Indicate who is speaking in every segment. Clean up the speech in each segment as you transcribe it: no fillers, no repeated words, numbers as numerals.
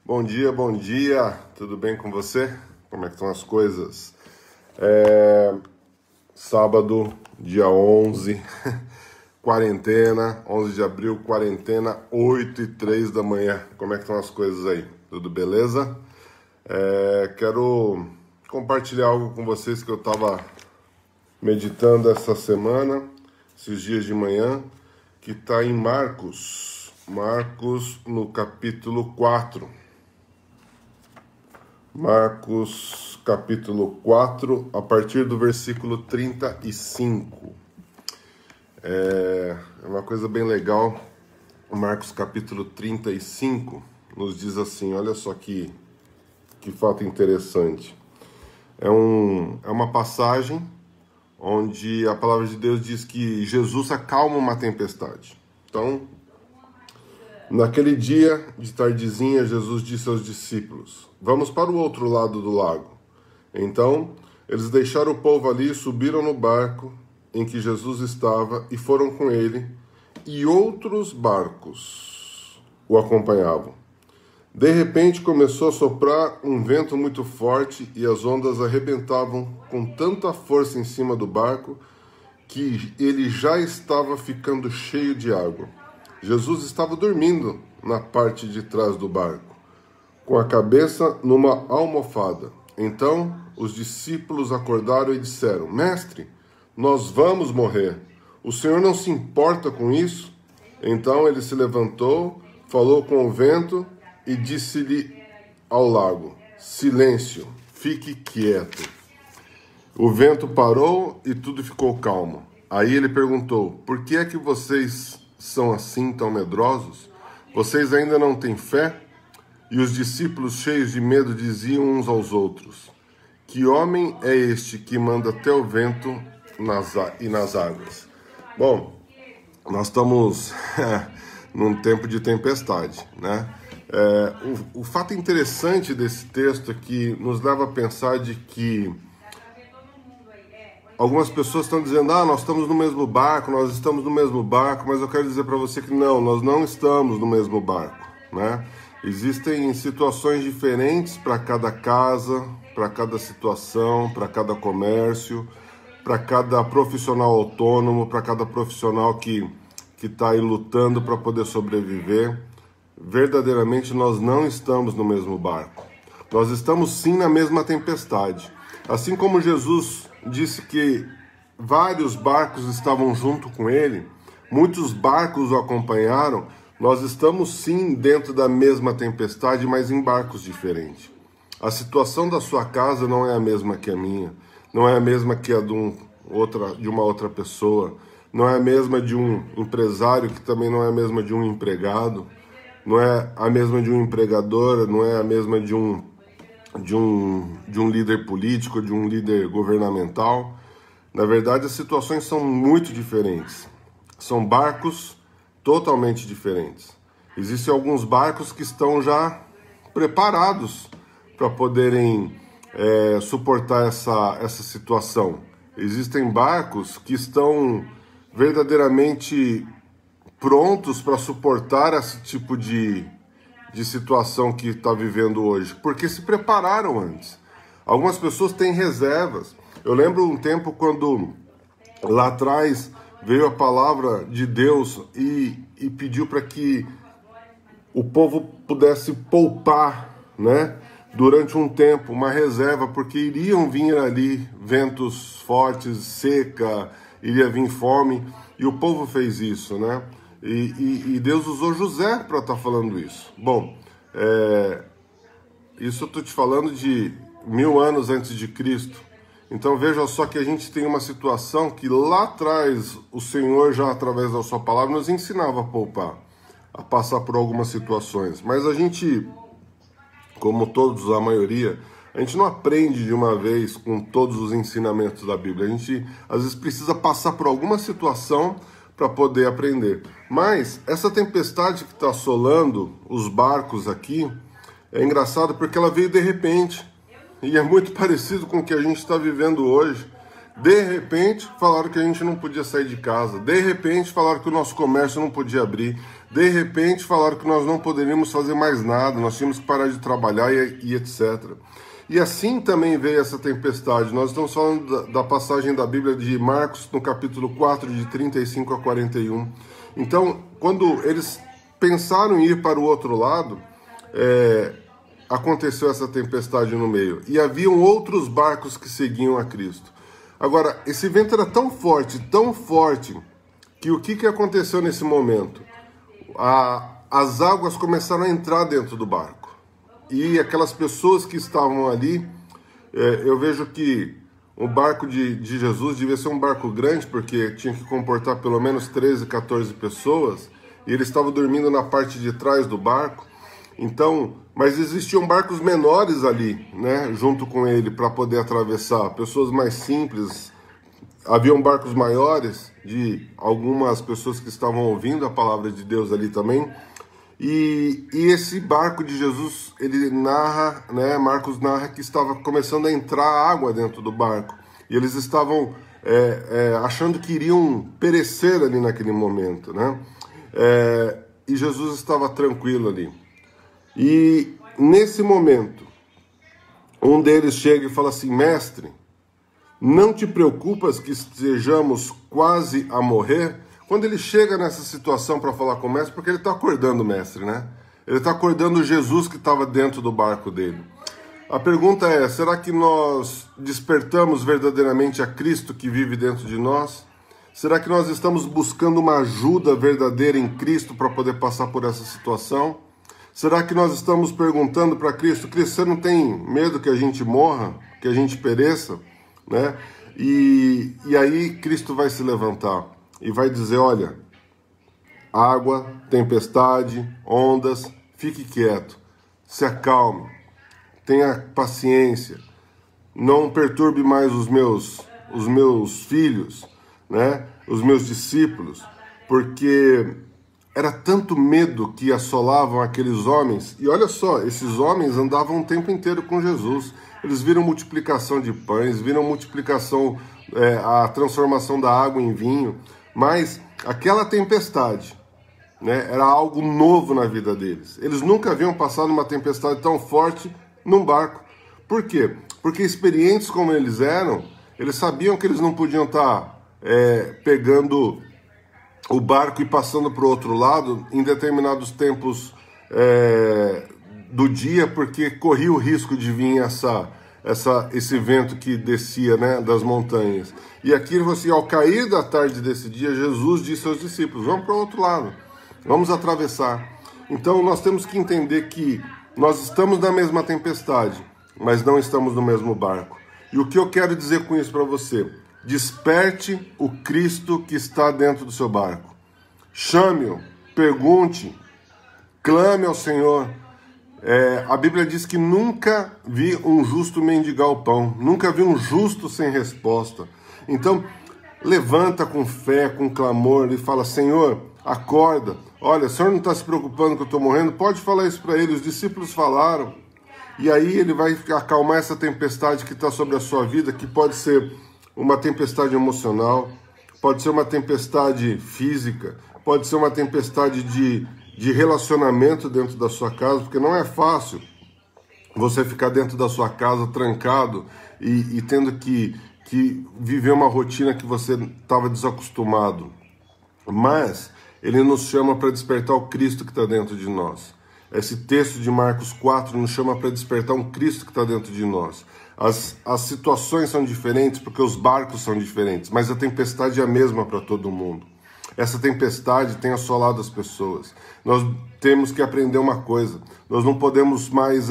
Speaker 1: Bom dia, tudo bem com você? Como é que estão as coisas? Sábado, dia 11, quarentena, 11 de abril, quarentena, 8h03 da manhã. Como é que estão as coisas aí? Tudo beleza? Quero compartilhar algo com vocês que eu estava meditando essa semana, esses dias de manhã, que está em Marcos no capítulo 4. Marcos, capítulo 4, a partir do versículo 35. É uma coisa bem legal. Marcos, capítulo 35, nos diz assim, olha só que fato interessante. É uma passagem onde a palavra de Deus diz que Jesus acalma uma tempestade. Então, naquele dia de tardezinha, Jesus disse aos discípulos, vamos para o outro lado do lago. Então, eles deixaram o povo ali, subiram no barco em que Jesus estava e foram com ele, e outros barcos o acompanhavam. De repente começou a soprar um vento muito forte e as ondas arrebentavam com tanta força em cima do barco que ele já estava ficando cheio de água. Jesus estava dormindo na parte de trás do barco, com a cabeça numa almofada. Então os discípulos acordaram e disseram, Mestre, nós vamos morrer. O Senhor não se importa com isso? Então ele se levantou, falou com o vento e disse-lhe ao lago, silêncio, fique quieto. O vento parou e tudo ficou calmo. Aí ele perguntou, por que é que vocês são assim tão medrosos? Vocês ainda não têm fé? E os discípulos, cheios de medo, diziam uns aos outros, que homem é este que manda até o vento e nas águas? Bom, nós estamos num tempo de tempestade, né? O fato interessante desse texto é que nos leva a pensar de que algumas pessoas estão dizendo, nós estamos no mesmo barco, mas eu quero dizer para você que não, nós não estamos no mesmo barco, né? Existem situações diferentes para cada casa, para cada situação, para cada comércio, para cada profissional autônomo, para cada profissional que está aí lutando para poder sobreviver. Verdadeiramente nós não estamos no mesmo barco. Nós estamos sim na mesma tempestade. Assim como Jesus disse que vários barcos estavam junto com ele, muitos barcos o acompanharam, nós estamos sim dentro da mesma tempestade, mas em barcos diferentes. A situação da sua casa não é a mesma que a minha, não é a mesma que a de uma outra pessoa, não é a mesma de um empresário, que também não é a mesma de um empregado, não é a mesma de um empregador, não é a mesma de um líder político, de um líder governamental. Na verdade, as situações são muito diferentes. São barcos totalmente diferentes. Existem alguns barcos que estão já preparados para poderem suportar essa situação. Existem barcos que estão verdadeiramente prontos para suportar esse tipo de situação que está vivendo hoje, porque se prepararam antes. Algumas pessoas têm reservas. Eu lembro um tempo quando lá atrás veio a palavra de Deus e pediu para que o povo pudesse poupar, né, durante um tempo, uma reserva, porque iriam vir ali ventos fortes, seca, iria vir fome, e o povo fez isso, né? E Deus usou José para estar falando isso. Bom, isso eu estou te falando de 1000 anos antes de Cristo. Então veja só que a gente tem uma situação que lá atrás o Senhor já através da sua palavra nos ensinava a poupar, a passar por algumas situações. Mas a gente, como todos, a maioria, a gente não aprende de uma vez com todos os ensinamentos da Bíblia. A gente às vezes precisa passar por alguma situação para poder aprender. Mas essa tempestade que está assolando os barcos aqui, é engraçado porque ela veio de repente. E é muito parecido com o que a gente está vivendo hoje. De repente, falaram que a gente não podia sair de casa. De repente, falaram que o nosso comércio não podia abrir. De repente, falaram que nós não poderíamos fazer mais nada, nós tínhamos que parar de trabalhar e etc. E assim também veio essa tempestade. Nós estamos falando da passagem da Bíblia de Marcos, no capítulo 4, de 35 a 41. Então, quando eles pensaram em ir para o outro lado, aconteceu essa tempestade no meio. E haviam outros barcos que seguiam a Cristo. Agora, esse vento era tão forte, que o que aconteceu nesse momento? As águas começaram a entrar dentro do barco. E aquelas pessoas que estavam ali, eu vejo que o barco de Jesus devia ser um barco grande, porque tinha que comportar pelo menos 13, 14 pessoas, e eles estavam dormindo na parte de trás do barco. Então, mas existiam barcos menores ali, né, junto com ele, para poder atravessar, pessoas mais simples. Haviam barcos maiores, de algumas pessoas que estavam ouvindo a palavra de Deus ali também. E esse barco de Jesus, ele narra, né, Marcos narra que estava começando a entrar água dentro do barco. E eles estavam achando que iriam perecer ali naquele momento, né? E Jesus estava tranquilo ali. E nesse momento, um deles chega e fala assim: mestre, não te preocupas que estejamos quase a morrer? Quando ele chega nessa situação para falar com o mestre, porque ele está acordando o mestre, né? Ele está acordando Jesus que estava dentro do barco dele. A pergunta é, será que nós despertamos verdadeiramente a Cristo que vive dentro de nós? Será que nós estamos buscando uma ajuda verdadeira em Cristo para poder passar por essa situação? Será que nós estamos perguntando para Cristo: Cristo, você não tem medo que a gente morra, que a gente pereça? Né? E aí Cristo vai se levantar e vai dizer: olha, água, tempestade, ondas, fique quieto, se acalme, tenha paciência, não perturbe mais os meus filhos, né? Os meus discípulos, porque era tanto medo que assolavam aqueles homens. E olha só, esses homens andavam o tempo inteiro com Jesus. Eles viram multiplicação de pães, viram multiplicação, a transformação da água em vinho. Mas aquela tempestade, né, era algo novo na vida deles. Eles nunca haviam passado uma tempestade tão forte num barco. Por quê? Porque experientes como eles eram, eles sabiam que eles não podiam estar pegando o barco e passando para o outro lado em determinados tempos do dia, porque corria o risco de vir esse vento que descia, né, das montanhas. E aqui, ao cair da tarde desse dia, Jesus disse aos discípulos: vamos para o outro lado, vamos atravessar. Então nós temos que entender que nós estamos na mesma tempestade, mas não estamos no mesmo barco. E o que eu quero dizer com isso para você? Desperte o Cristo que está dentro do seu barco. Chame-o, pergunte, clame ao Senhor. A Bíblia diz que nunca vi um justo mendigar o pão, nunca vi um justo sem resposta. Então, levanta com fé, com clamor e fala: Senhor, acorda. Olha, o Senhor não está se preocupando que eu estou morrendo? Pode falar isso para ele. Os discípulos falaram. E aí ele vai acalmar essa tempestade que está sobre a sua vida, que pode ser uma tempestade emocional, pode ser uma tempestade física, pode ser uma tempestade de relacionamento dentro da sua casa, porque não é fácil você ficar dentro da sua casa trancado e tendo que viver uma rotina que você estava desacostumado. Mas ele nos chama para despertar o Cristo que está dentro de nós. Esse texto de Marcos 4 nos chama para despertar um Cristo que está dentro de nós. As situações são diferentes porque os barcos são diferentes, mas a tempestade é a mesma para todo mundo. Essa tempestade tem assolado as pessoas. Nós temos que aprender uma coisa: nós não podemos mais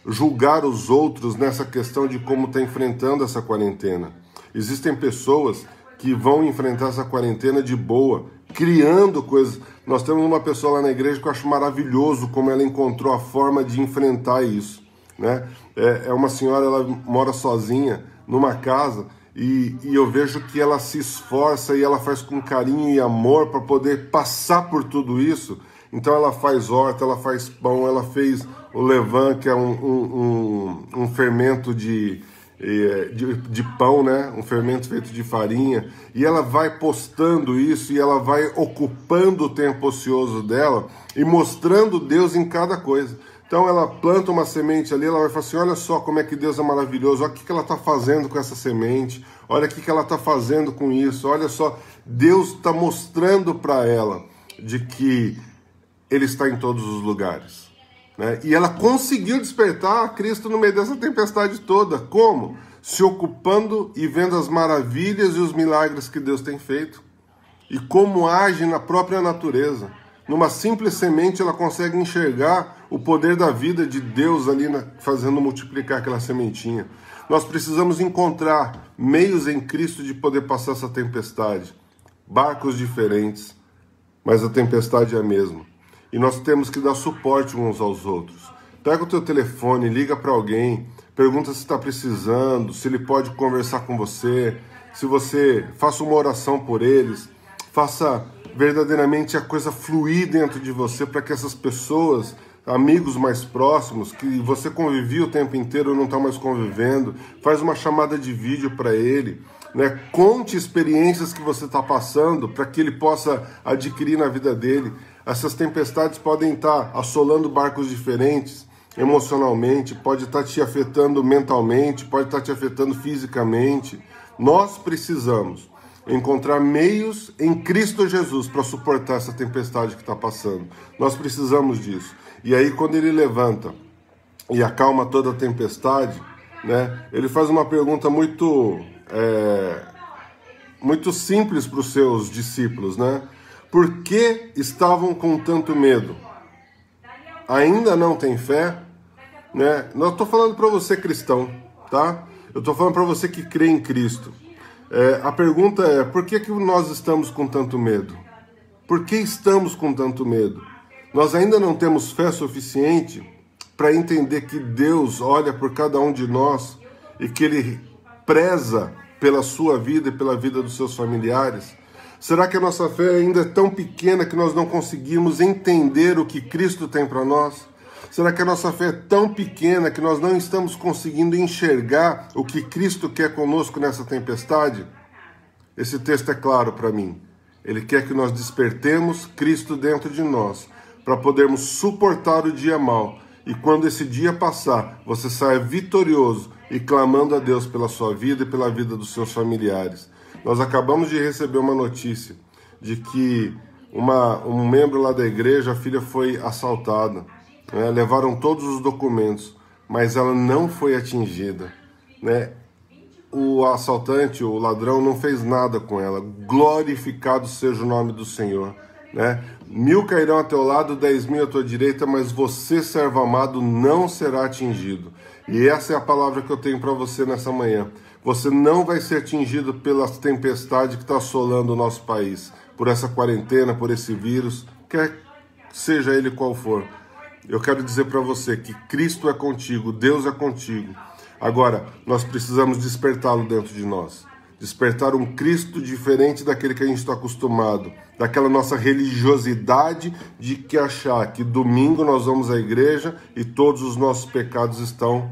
Speaker 1: julgar os outros nessa questão de como está enfrentando essa quarentena. Existem pessoas que vão enfrentar essa quarentena de boa, criando coisas. Nós temos uma pessoa lá na igreja que eu acho maravilhoso como ela encontrou a forma de enfrentar isso, né? É uma senhora, ela mora sozinha numa casa e eu vejo que ela se esforça e ela faz com carinho e amor para poder passar por tudo isso. Então ela faz horta, ela faz pão, ela fez o levain, que é um fermento de pão, né? Um fermento feito de farinha, e ela vai postando isso, e ela vai ocupando o tempo ocioso dela e mostrando Deus em cada coisa. Então ela planta uma semente ali, ela vai falar assim, olha só como é que Deus é maravilhoso, olha o que ela está fazendo com essa semente, olha o que ela está fazendo com isso, olha só, Deus está mostrando para ela de que Ele está em todos os lugares. Né? E ela conseguiu despertar Cristo no meio dessa tempestade toda. Como? Se ocupando e vendo as maravilhas e os milagres que Deus tem feito. E como age na própria natureza. Numa simples semente ela consegue enxergar o poder da vida de Deus ali fazendo multiplicar aquela sementinha. Nós precisamos encontrar meios em Cristo de poder passar essa tempestade. Barcos diferentes, mas a tempestade é a mesma. E nós temos que dar suporte uns aos outros. Pega o teu telefone, liga para alguém, pergunta se está precisando, se ele pode conversar com você, se você faça uma oração por eles, faça verdadeiramente a coisa fluir dentro de você para que essas pessoas, amigos mais próximos, que você convivia o tempo inteiro, não está mais convivendo, faz uma chamada de vídeo para ele, né? Conte experiências que você está passando para que ele possa adquirir na vida dele. Essas tempestades podem estar assolando barcos diferentes, emocionalmente, pode estar te afetando mentalmente, pode estar te afetando fisicamente. Nós precisamos encontrar meios em Cristo Jesus para suportar essa tempestade que está passando. Nós precisamos disso. E aí quando ele levanta e acalma toda a tempestade, né, ele faz uma pergunta muito simples para os seus discípulos, né? Por que estavam com tanto medo? Ainda não tem fé? Né? Não estou falando para você cristão, tá? Eu estou falando para você que crê em Cristo. A pergunta é, por que nós estamos com tanto medo? Por que estamos com tanto medo? Nós ainda não temos fé suficiente para entender que Deus olha por cada um de nós e que Ele preza pela sua vida e pela vida dos seus familiares? Será que a nossa fé ainda é tão pequena que nós não conseguimos entender o que Cristo tem para nós? Será que a nossa fé é tão pequena que nós não estamos conseguindo enxergar o que Cristo quer conosco nessa tempestade? Esse texto é claro para mim. Ele quer que nós despertemos Cristo dentro de nós, para podermos suportar o dia mau. E quando esse dia passar, você saia vitorioso e clamando a Deus pela sua vida e pela vida dos seus familiares. Nós acabamos de receber uma notícia de que um membro lá da igreja, a filha foi assaltada. Né? Levaram todos os documentos, mas ela não foi atingida. Né? O assaltante, o ladrão, não fez nada com ela. Glorificado seja o nome do Senhor. Né? 1000 cairão a teu lado, 10.000 à tua direita, mas você, servo amado, não será atingido. E essa é a palavra que eu tenho para você nessa manhã. Você não vai ser atingido pela tempestade que está assolando o nosso país, por essa quarentena, por esse vírus, quer seja ele qual for. Eu quero dizer para você que Cristo é contigo, Deus é contigo. Agora, nós precisamos despertá-lo dentro de nós. Despertar um Cristo diferente daquele que a gente está acostumado, daquela nossa religiosidade de que achar que domingo nós vamos à igreja e todos os nossos pecados estão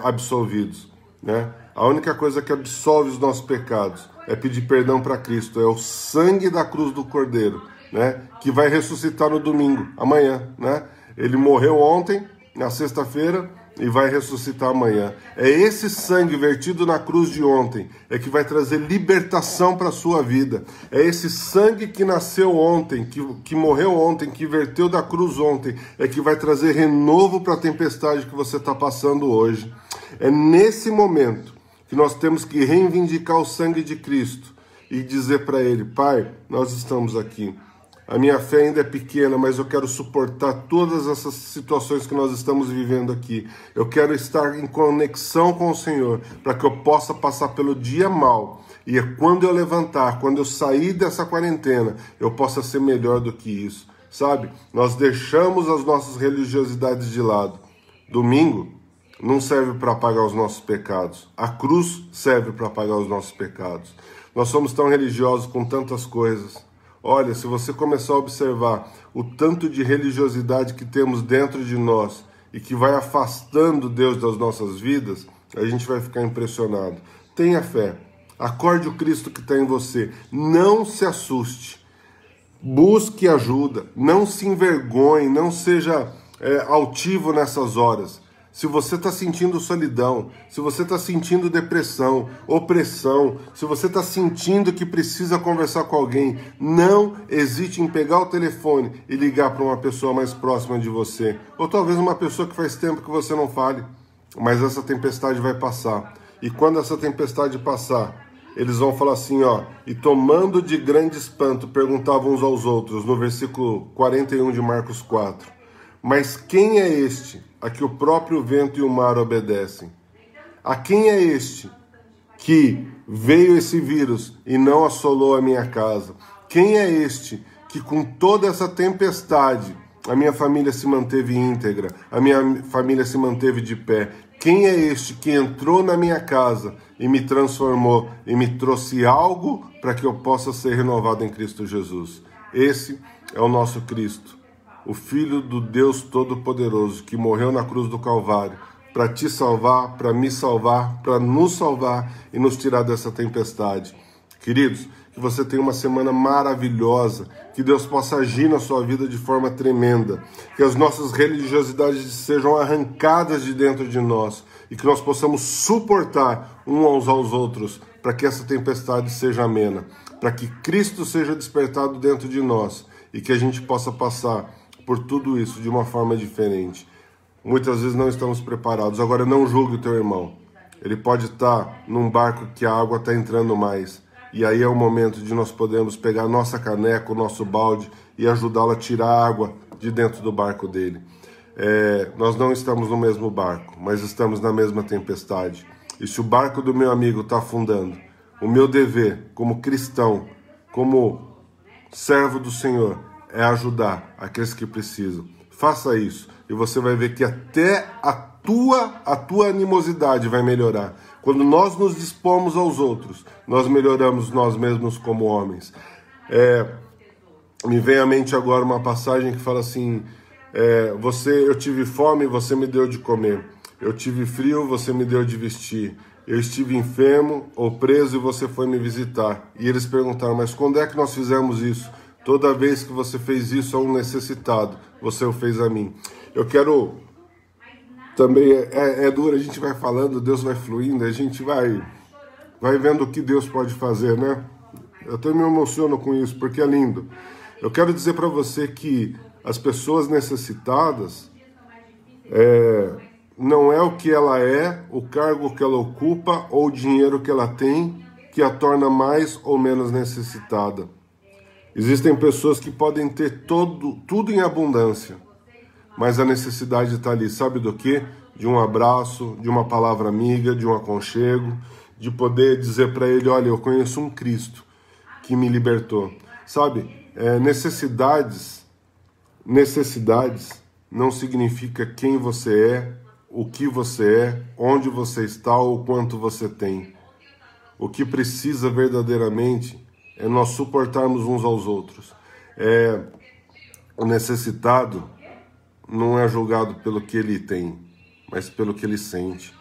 Speaker 1: absolvidos. Né? A única coisa que absolve os nossos pecados é pedir perdão para Cristo, é o sangue da cruz do Cordeiro, né? Que vai ressuscitar no domingo, amanhã. Né? Ele morreu ontem, na sexta-feira, e vai ressuscitar amanhã. É esse sangue vertido na cruz de ontem é que vai trazer libertação para a sua vida. É esse sangue que nasceu ontem, que morreu ontem, que verteu da cruz ontem, é que vai trazer renovo para a tempestade que você está passando hoje. É nesse momento que nós temos que reivindicar o sangue de Cristo e dizer para Ele, Pai, nós estamos aqui. A minha fé ainda é pequena, mas eu quero suportar todas essas situações que nós estamos vivendo aqui. Eu quero estar em conexão com o Senhor, para que eu possa passar pelo dia mau. E quando eu levantar, quando eu sair dessa quarentena, eu possa ser melhor do que isso. Sabe? Nós deixamos as nossas religiosidades de lado. Domingo não serve para apagar os nossos pecados. A cruz serve para apagar os nossos pecados. Nós somos tão religiosos com tantas coisas. Olha, se você começar a observar o tanto de religiosidade que temos dentro de nós e que vai afastando Deus das nossas vidas, a gente vai ficar impressionado. Tenha fé. Acorde o Cristo que está em você. Não se assuste. Busque ajuda. Não se envergonhe. Não seja altivo nessas horas. Se você está sentindo solidão, se você está sentindo depressão, opressão, se você está sentindo que precisa conversar com alguém, não hesite em pegar o telefone e ligar para uma pessoa mais próxima de você. Ou talvez uma pessoa que faz tempo que você não fale. Mas essa tempestade vai passar. E quando essa tempestade passar, eles vão falar assim, ó, e tomando de grande espanto, perguntavam uns aos outros, no versículo 41 de Marcos 4. Mas quem é este a que o próprio vento e o mar obedecem? A quem é este que veio esse vírus e não assolou a minha casa? Quem é este que com toda essa tempestade a minha família se manteve íntegra, a minha família se manteve de pé? Quem é este que entrou na minha casa e me transformou e me trouxe algo para que eu possa ser renovado em Cristo Jesus? Esse é o nosso Cristo, o Filho do Deus Todo-Poderoso, que morreu na cruz do Calvário para te salvar, para me salvar, para nos salvar e nos tirar dessa tempestade. Queridos, que você tenha uma semana maravilhosa, que Deus possa agir na sua vida de forma tremenda, que as nossas religiosidades sejam arrancadas de dentro de nós e que nós possamos suportar uns aos outros para que essa tempestade seja amena, para que Cristo seja despertado dentro de nós e que a gente possa passar por tudo isso de uma forma diferente. Muitas vezes não estamos preparados. Agora não julgue o teu irmão. Ele pode estar num barco que a água está entrando mais. E aí é o momento de nós podermos pegar a nossa caneca, o nosso balde e ajudá-lo a tirar a água de dentro do barco dele. Nós não estamos no mesmo barco, mas estamos na mesma tempestade. E se o barco do meu amigo está afundando, o meu dever como cristão, como servo do Senhor, é ajudar aqueles que precisam. Faça isso e você vai ver que até a tua animosidade vai melhorar. Quando nós nos dispomos aos outros, nós melhoramos nós mesmos como homens. Me vem à mente agora uma passagem que fala assim, eu tive fome, você me deu de comer. Eu tive frio, você me deu de vestir. Eu estive enfermo ou preso e você foi me visitar. E eles perguntaram, mas quando é que nós fizemos isso? Toda vez que você fez isso a um necessitado, você o fez a mim. Eu quero também, duro, a gente vai falando, Deus vai fluindo, a gente vai vendo o que Deus pode fazer, né? Eu até me emociono com isso, porque é lindo. Eu quero dizer para você que as pessoas necessitadas, não é o que ela é, o cargo que ela ocupa ou o dinheiro que ela tem que a torna mais ou menos necessitada. Existem pessoas que podem ter tudo em abundância, mas a necessidade está ali, sabe do quê? De um abraço, de uma palavra amiga, de um aconchego, de poder dizer para ele, olha, eu conheço um Cristo que me libertou. Sabe, necessidades não significa quem você é, o que você é, onde você está ou quanto você tem. O que precisa verdadeiramente é nós suportarmos uns aos outros. O necessitado não é julgado pelo que ele tem, mas pelo que ele sente.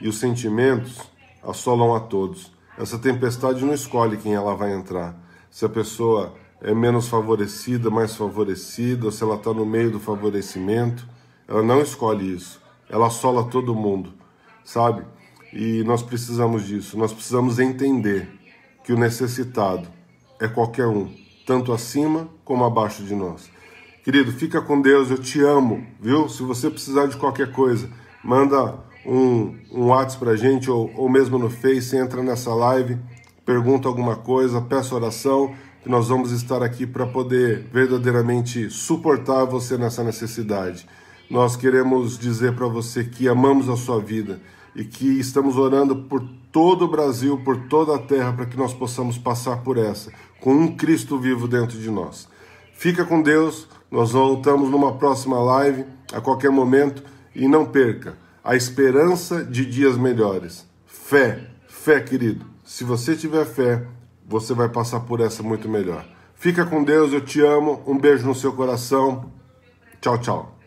Speaker 1: E os sentimentos assolam a todos. Essa tempestade não escolhe quem ela vai entrar. Se a pessoa é menos favorecida, mais favorecida, ou se ela está no meio do favorecimento, ela não escolhe isso. Ela assola todo mundo, sabe? E nós precisamos disso. Nós precisamos entender que o necessitado é qualquer um, tanto acima como abaixo de nós. Querido, fica com Deus, eu te amo, viu? Se você precisar de qualquer coisa, manda um WhatsApp pra gente, ou mesmo no Face, entra nessa live, pergunta alguma coisa, peça oração, que nós vamos estar aqui para poder verdadeiramente suportar você nessa necessidade. Nós queremos dizer para você que amamos a sua vida e que estamos orando por todo o Brasil, por toda a terra, para que nós possamos passar por essa, com um Cristo vivo dentro de nós. Fica com Deus, nós voltamos numa próxima live, a qualquer momento, e não perca a esperança de dias melhores. Fé, querido. Se você tiver fé, você vai passar por essa muito melhor. Fica com Deus, eu te amo, um beijo no seu coração. Tchau, tchau.